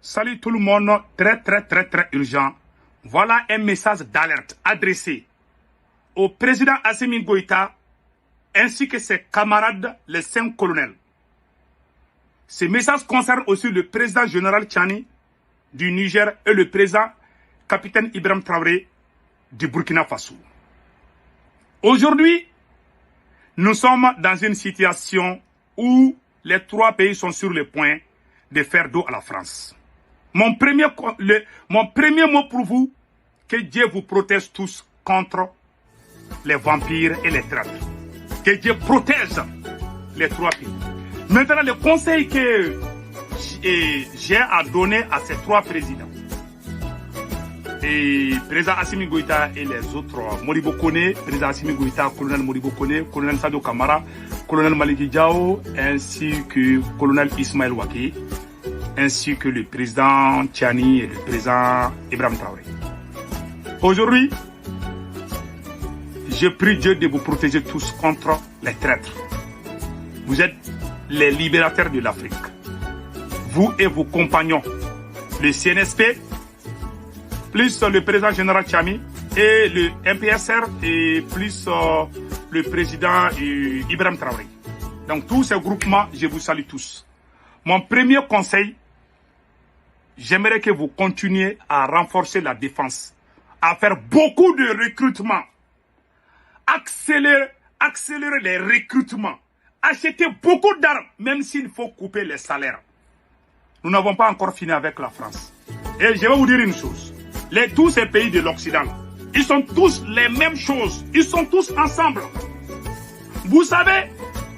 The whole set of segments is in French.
Salut tout le monde, très urgent. Voilà un message d'alerte adressé au président Assimi Goïta ainsi que ses camarades, les 5 colonels. Ce message concerne aussi le président général Tchani du Niger et le président capitaine Ibrahim Traoré du Burkina Faso. Aujourd'hui, nous sommes dans une situation où les 3 pays sont sur le point de faire dos à la France. Mon premier mot pour vous, que Dieu vous protège tous contre les vampires et les traîtres. Que Dieu protège les 3 pays. Maintenant, le conseil que j'ai à donner à ces 3 présidents, et président Assimi Goïta et les autres, Modibo Kone, président Assimi Goïta, colonel Modibo Kone, colonel Sadio Kamara, colonel Maliki Diao, ainsi que colonel Ismaël Ouaké, ainsi que le président Tchani et le président Ibrahim Traoré. Aujourd'hui, je prie Dieu de vous protéger tous contre les traîtres. Vous êtes les libérateurs de l'Afrique. Vous et vos compagnons, le CNSP, plus le président général Tchami et le MPSR et plus le président Ibrahim Traoré. Donc tous ces groupements, je vous salue tous. Mon premier conseil, j'aimerais que vous continuiez à renforcer la défense, à faire beaucoup de recrutement, accélérer les recrutements, acheter beaucoup d'armes, même s'il faut couper les salaires. Nous n'avons pas encore fini avec la France. Et je vais vous dire une chose, tous ces pays de l'Occident, ils sont tous les mêmes choses, ils sont tous ensemble. Vous savez,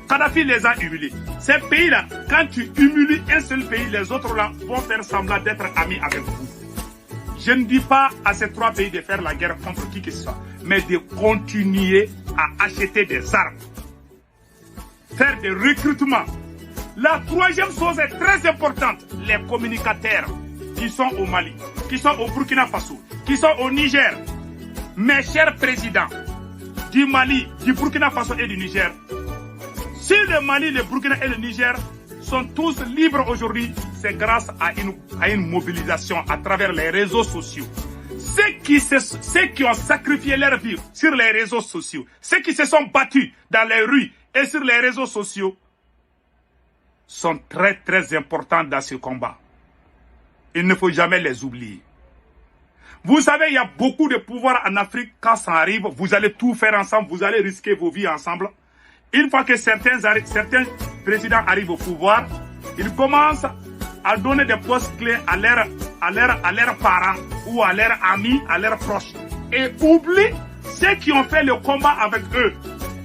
Kadhafi les a humiliés. Ces pays-là, quand tu humilies un seul pays, les autres là vont faire semblant d'être amis avec vous. Je ne dis pas à ces 3 pays de faire la guerre contre qui que ce soit, mais de continuer à acheter des armes, faire des recrutements. La 3e chose est très importante, les communicateurs qui sont au Mali, qui sont au Burkina Faso, qui sont au Niger. Mes chers présidents du Mali, du Burkina Faso et du Niger, si le Mali, le Burkina et le Niger sont tous libres aujourd'hui, c'est grâce à une mobilisation à travers les réseaux sociaux. Ceux qui ont sacrifié leur vie sur les réseaux sociaux, ceux qui se sont battus dans les rues et sur les réseaux sociaux, sont très importants dans ce combat. Il ne faut jamais les oublier. Vous savez, il y a beaucoup de pouvoir en Afrique. Quand ça arrive, vous allez tout faire ensemble, vous allez risquer vos vies ensemble. Une fois que certains présidents arrivent au pouvoir, ils commencent à donner des postes clés à leurs parents ou à leurs amis, à leurs proches. Et oublient ceux qui ont fait le combat avec eux.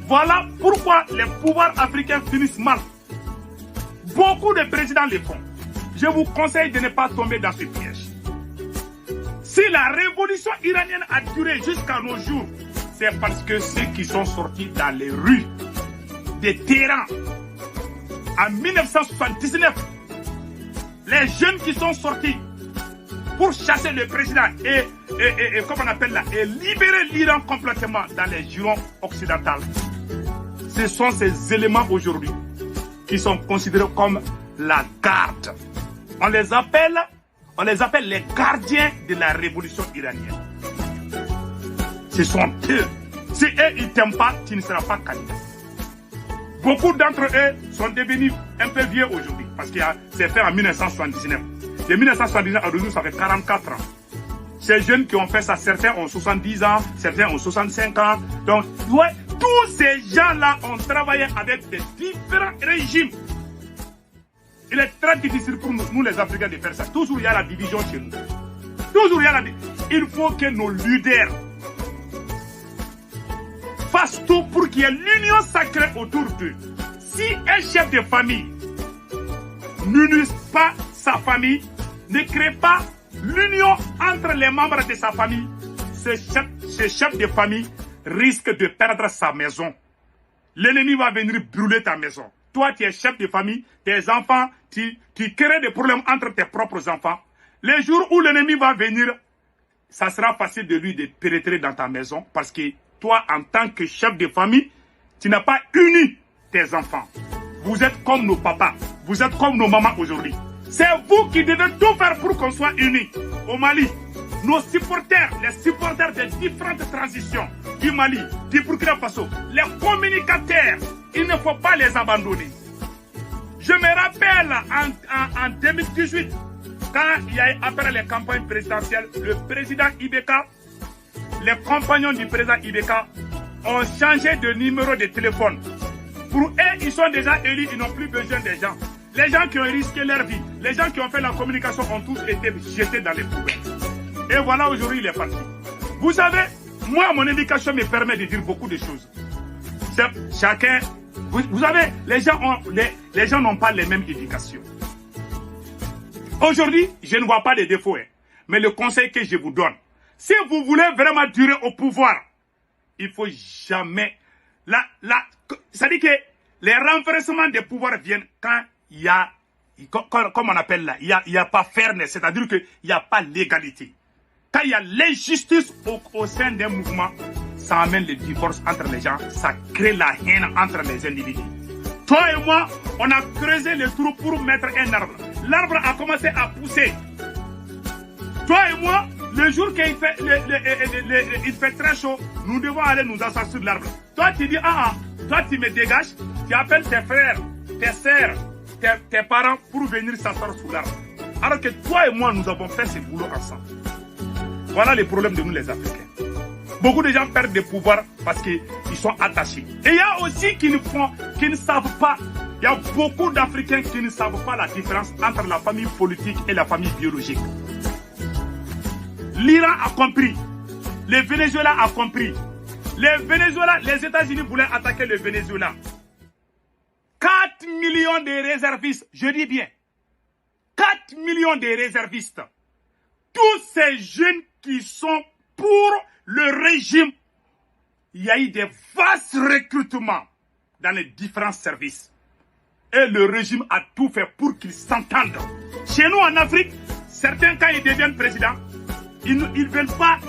Voilà pourquoi les pouvoirs africains finissent mal. Beaucoup de présidents le font. Je vous conseille de ne pas tomber dans ce piège. Si la révolution iranienne a duré jusqu'à nos jours, c'est parce que ceux qui sont sortis dans les rues de Téhéran en 1979, les jeunes qui sont sortis pour chasser le président et comment on appelle là, et libérer l'Iran complètement dans les jurons occidentales, ce sont ces éléments aujourd'hui qui sont considérés comme la garde. On les appelle les gardiens de la révolution iranienne. Ce sont eux. Si eux, ils ne t'aiment pas, tu ne seras pas candidat. Beaucoup d'entre eux sont devenus un peu vieux aujourd'hui, parce que c'est fait en 1979. De 1979 à aujourd'hui, ça fait 44 ans. Ces jeunes qui ont fait ça, certains ont 70 ans, certains ont 65 ans. Donc, ouais, tous ces gens-là ont travaillé avec des différents régimes. Il est très difficile pour nous les Africains de faire ça. Toujours il y a la division chez nous. Toujours il y a la division. Il faut que nos leaders fassent tout pour qu'il y ait l'union sacrée autour d'eux. Si un chef de famille n'unit pas sa famille, ne crée pas l'union entre les membres de sa famille, ce chef de famille risque de perdre sa maison. L'ennemi va venir brûler ta maison. Toi, tu es chef de famille, tes enfants, tu crées des problèmes entre tes propres enfants. Les jours où l'ennemi va venir, ça sera facile de lui de pénétrer dans ta maison parce que toi, en tant que chef de famille, tu n'as pas uni tes enfants. Vous êtes comme nos papas, vous êtes comme nos mamans aujourd'hui. C'est vous qui devez tout faire pour qu'on soit unis. Au Mali, nos supporters, les supporters des différentes transitions du Mali, du Burkina Faso, les communicateurs, il ne faut pas les abandonner. Je me rappelle en 2018, quand il y a eu après les campagnes présidentielles, le président Ibeka, les compagnons du président Ibeka ont changé de numéro de téléphone. Pour eux, ils sont déjà élus, ils n'ont plus besoin des gens. Les gens qui ont risqué leur vie, les gens qui ont fait la communication ont tous été jetés dans les poubelles. Et voilà, aujourd'hui, il est parti. Vous savez, moi, mon éducation me permet de dire beaucoup de choses. Chacun, vous savez, les gens n'ont pas les mêmes éducations. Aujourd'hui, je ne vois pas de défauts, mais le conseil que je vous donne, si vous voulez vraiment durer au pouvoir, il faut jamais... ça dit que les renversements des pouvoirs viennent quand il y a, comme on appelle là, il y a pas fairness, c'est-à-dire qu'il n'y a pas l'égalité. Quand il y a l'injustice au sein d'un mouvement, ça amène le divorce entre les gens, ça crée la haine entre les individus. Toi et moi, on a creusé le trou pour mettre un arbre. L'arbre a commencé à pousser. Toi et moi, le jour qu'il fait, il fait très chaud, nous devons aller nous asseoir sur l'arbre. Toi, tu dis, toi, tu me dégages, tu appelles tes frères, tes sœurs, tes parents pour venir s'asseoir sous l'arbre. Alors que toi et moi, nous avons fait ce boulot ensemble. Voilà les problèmes de nous, les Africains. Beaucoup de gens perdent des pouvoirs parce qu'ils sont attachés. Et il y a aussi qui ne savent pas. Il y a beaucoup d'Africains qui ne savent pas la différence entre la famille politique et la famille biologique. L'Iran a compris. Le Venezuela a compris. Les États-Unis voulaient attaquer le Venezuela. 4 millions de réservistes, je dis bien. 4 millions de réservistes. Tous ces jeunes qui sont pour le régime, il y a eu des vastes recrutements dans les différents services. Et le régime a tout fait pour qu'ils s'entendent. Chez nous en Afrique, certains quand ils deviennent présidents, ils ne veulent pas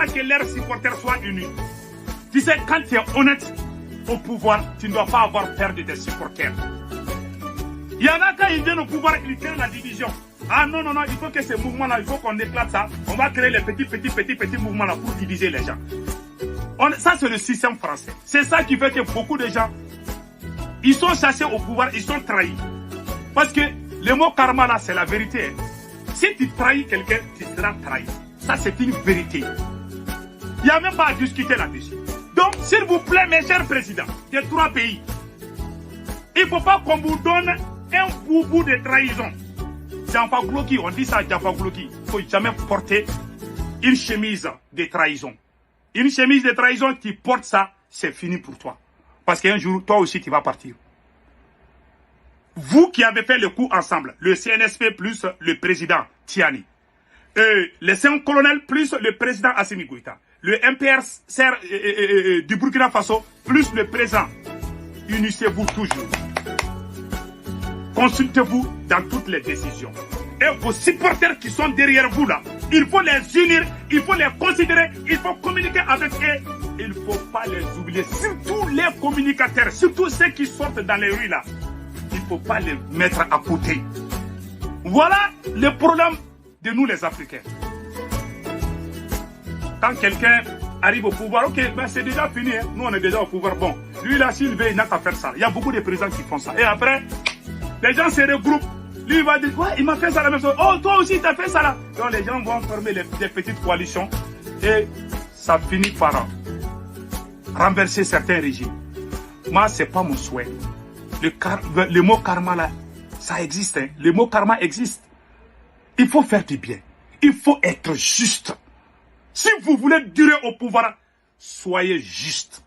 que leurs supporters soient unis. Tu sais, quand tu es honnête au pouvoir, tu ne dois pas avoir peur de tes supporters. Il y en a quand ils viennent au pouvoir, ils créent la division. Ah non, il faut que ces mouvements-là, il faut qu'on éclate ça. On va créer les petits mouvements-là pour diviser les gens. Ça, c'est le système français. C'est ça qui fait que beaucoup de gens, ils sont chassés au pouvoir, ils sont trahis. Parce que le mot karma, là, c'est la vérité. Si tu trahis quelqu'un, tu seras trahi. Ça, c'est une vérité. Il n'y a même pas à discuter là-dessus. Donc, s'il vous plaît, mes chers présidents des 3 pays, il ne faut pas qu'on vous donne un boubou de trahison. Jaffa Gloki, on dit ça, Jaffa Gloki. Il ne faut jamais porter une chemise de trahison. Une chemise de trahison, tu portes ça, c'est fini pour toi. Parce qu'un jour, toi aussi, tu vas partir. Vous qui avez fait le coup ensemble, le CNSP plus le président Tiani, les 5 colonels plus le président Assimi Goïta, le MPR du Burkina Faso plus le président, unissez-vous toujours. Consultez-vous dans toutes les décisions. Et vos supporters qui sont derrière vous là, il faut les unir, il faut les considérer, il faut communiquer avec eux. Il ne faut pas les oublier, surtout les communicateurs, surtout ceux qui sortent dans les rues là. Il ne faut pas les mettre à côté. Voilà le problème de nous les Africains. Quand quelqu'un arrive au pouvoir, ok, ben c'est déjà fini, hein. Nous on est déjà au pouvoir, bon. Lui là, s'il veut, il n'a qu'à faire ça. Il y a beaucoup de présidents qui font ça. Et après, les gens se regroupent. Lui, il va dire, ouais, il m'a fait ça la même chose. Oh, toi aussi, tu as fait ça là. Donc, les gens vont former des petites coalitions. Et ça finit par renverser certains régimes. Moi, ce n'est pas mon souhait. Le mot karma là, ça existe. Hein. Le mot karma existe. Il faut faire du bien. Il faut être juste. Si vous voulez durer au pouvoir, soyez juste.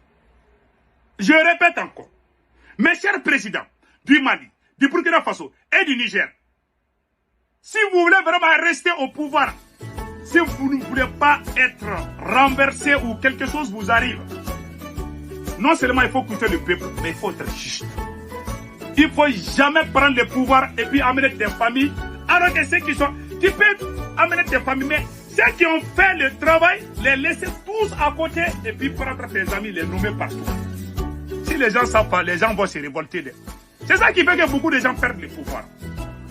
Je répète encore. Mes chers présidents du Mali, du Burkina Faso et du Niger. Si vous voulez vraiment rester au pouvoir, si vous ne voulez pas être renversé ou quelque chose vous arrive, non seulement il faut coûter le peuple, mais il faut être juste. Il ne faut jamais prendre le pouvoir et puis amener des familles. Alors que ceux qui sont... Tu peux amener tes familles, mais ceux qui ont fait le travail, les laisser tous à côté et puis prendre tes amis, les nommer partout. Si les gens ne savent pas, les gens vont se révolter. C'est ça qui fait que beaucoup de gens perdent le pouvoir.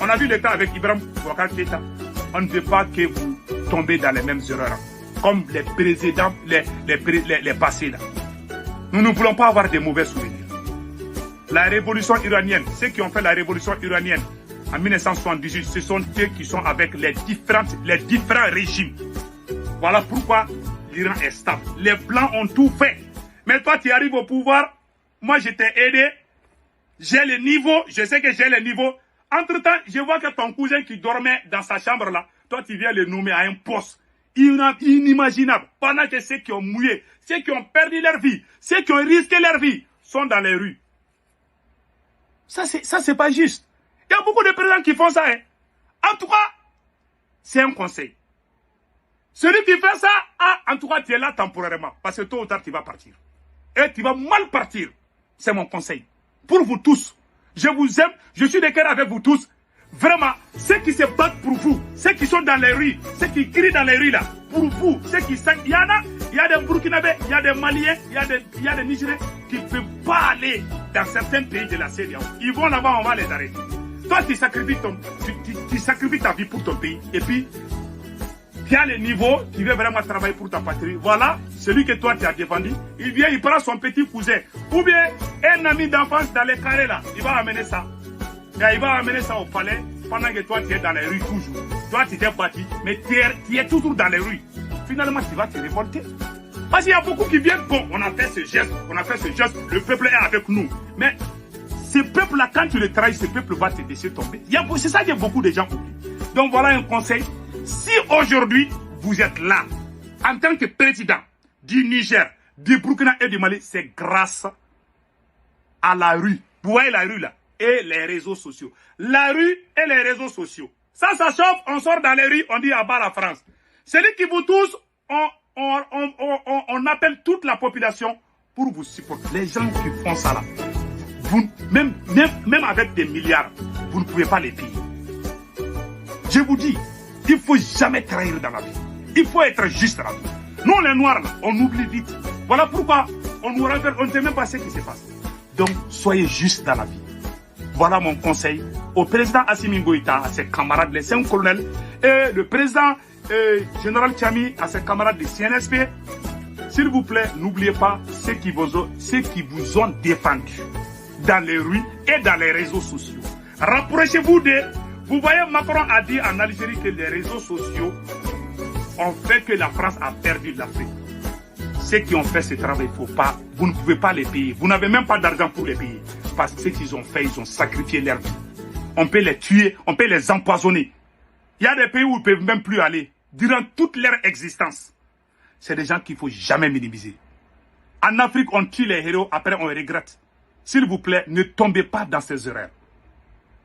On a vu le cas avec Ibrahim Boubacar Keïta. On ne veut pas que vous tombez dans les mêmes erreurs, comme les présidents, les passés là. Nous ne voulons pas avoir des mauvais souvenirs. La révolution iranienne, ceux qui ont fait la révolution iranienne en 1978, ce sont ceux qui sont avec les différents régimes. Voilà pourquoi l'Iran est stable. Les Blancs ont tout fait. Mais toi, tu arrives au pouvoir. Moi, je t'ai aidé. J'ai le niveau. Je sais que j'ai le niveau. Entre-temps, je vois que ton cousin qui dormait dans sa chambre là, toi, tu viens le nommer à un poste inimaginable. Pendant que ceux qui ont mouillé, ceux qui ont perdu leur vie, ceux qui ont risqué leur vie, sont dans les rues. Ça, c'est pas juste. Il y a beaucoup de présidents qui font ça. Hein. En tout cas, c'est un conseil. Celui qui fait ça, en tout cas, tu es là temporairement. Parce que tôt ou tard, tu vas partir. Et tu vas mal partir. C'est mon conseil. Pour vous tous. Je vous aime. Je suis de cœur avec vous tous. Vraiment, ceux qui se battent pour vous, ceux qui sont dans les rues, ceux qui crient dans les rues là, pour vous, ceux qui savent, il y a des Burkinabés, il y a des Maliens, il y a des Nigériens qui ne peuvent pas aller dans certains pays de la CEDEAO. Ils vont là-bas, on va les arrêter. Toi, tu sacrifies ta vie pour ton pays. Et puis, tu as le niveau, tu veux vraiment travailler pour ta patrie. Voilà, celui que toi tu as défendu, il vient, il prend son petit cousin. Ou bien, un ami d'enfance dans les carrés là, il va amener ça. Et il va amener ça au palais pendant que toi tu es dans les rues toujours. Toi tu t'es battu, mais tu es toujours dans les rues. Finalement, tu vas te révolter. Parce qu'il y a beaucoup qui viennent, bon, on a fait ce geste, le peuple est avec nous. Mais ce peuple-là, quand tu le trahis, ce peuple va te laisser tomber. C'est ça que beaucoup de gens oublient. Donc voilà un conseil. Si aujourd'hui, vous êtes là, en tant que président du Niger, du Burkina et du Mali, c'est grâce à la rue. Vous voyez la rue là, et les réseaux sociaux. La rue et les réseaux sociaux. Ça chauffe, on sort dans les rues, on dit à bas la France. Celui qui vous touche, on appelle toute la population pour vous supporter. Les gens qui font ça là, même avec des milliards, vous ne pouvez pas les payer. Je vous dis, il ne faut jamais trahir dans la vie. Il faut être juste dans la vie. Nous, les Noirs, là, on oublie vite. Voilà pourquoi on nous rappelle, on ne sait même pas ce qui se passe. Donc, soyez juste dans la vie. Voilà mon conseil au président Assimi Goïta, à ses camarades, les 5 colonels, et le président général Tchami, à ses camarades du CNSP. S'il vous plaît, n'oubliez pas ceux qui vous ont défendu dans les rues et dans les réseaux sociaux. Rapprochez-vous d'eux. Vous voyez, Macron a dit en Algérie que les réseaux sociaux ont fait que la France a perdu l'Afrique. Ceux qui ont fait ce travail, vous ne pouvez pas les payer. Vous n'avez même pas d'argent pour les payer. Parce que ce qu'ils ont fait, ils ont sacrifié leur vie. On peut les tuer, on peut les empoisonner. Il y a des pays où ils ne peuvent même plus aller durant toute leur existence. C'est des gens qu'il ne faut jamais minimiser. En Afrique, on tue les héros, après on regrette. S'il vous plaît, ne tombez pas dans ces erreurs.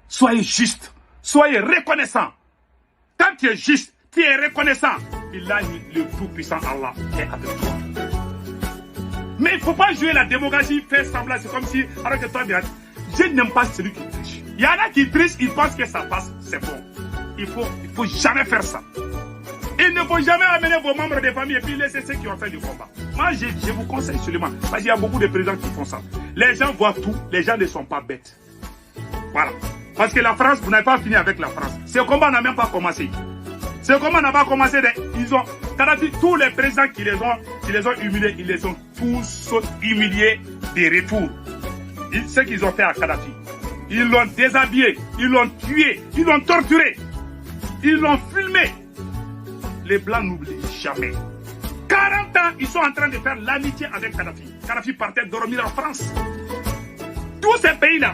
Soyez juste. Soyez reconnaissant. Quand tu es juste, tu es reconnaissant. Et là, le tout-puissant Allah est avec toi. Mais il ne faut pas jouer la démocratie, faire semblant. C'est comme si, alors que toi, je n'aime pas celui qui triche. Il y en a qui trichent, ils pensent que ça passe, c'est bon. Il faut jamais faire ça. Il ne faut jamais amener vos membres de famille et puis laisser ceux qui ont fait du combat. Moi, je vous conseille seulement. Parce qu'il y a beaucoup de présidents qui font ça. Les gens voient tout, les gens ne sont pas bêtes. Voilà. Parce que la France, vous n'avez pas fini avec la France. Ce combat n'a même pas commencé. Ce combat n'a pas commencé. Kadhafi, tous les présidents qui les ont humiliés, ils les ont tous humiliés de retour. Ce qu'ils ont fait à Kadhafi. Ils l'ont déshabillé, ils l'ont tué, ils l'ont torturé, ils l'ont filmé. Les Blancs n'oublient jamais. 40 ans, ils sont en train de faire l'amitié avec Kadhafi. Kadhafi partait dormir en France. Tous ces pays-là,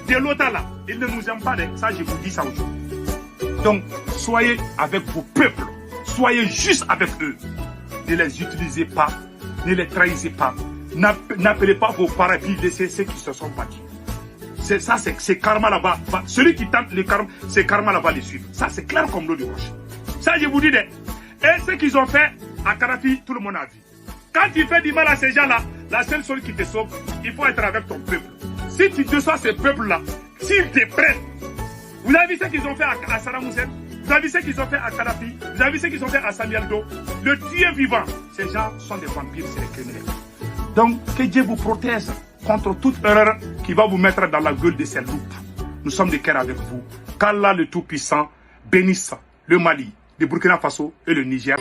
de l'OTAN là, ils ne nous aiment pas. Ça, je vous dis ça aujourd'hui. Donc, soyez avec vos peuples. Soyez juste avec eux. Ne les utilisez pas. Ne les trahissez pas. N'appelez pas vos parents et puis laissez ceux qui se sont battus. C'est ça, c'est karma là-bas. Celui qui tente le karma, c'est karma là-bas les suivre. Ça, c'est clair comme l'eau du roche. Ça, je vous dis. Et ce qu'ils ont fait à Kadhafi, tout le monde a vu. Quand tu fais du mal à ces gens-là, la seule chose qui te sauve, il faut être avec ton peuple. Si tu déçois ce peuple-là, s'ils te prennent, vous avez vu ce qu'ils ont fait à Saddam Hussein, vous avez vu ce qu'ils ont fait à Kadhafi, vous avez vu ce qu'ils ont fait à Samuel Doe, le tuer vivant. Ces gens sont des vampires, c'est des criminels. Donc, que Dieu vous protège contre toute erreur qui va vous mettre dans la gueule de ces loups. Nous sommes de cœur avec vous. qu'Allah le Tout-Puissant bénisse le Mali, le Burkina Faso et le Niger.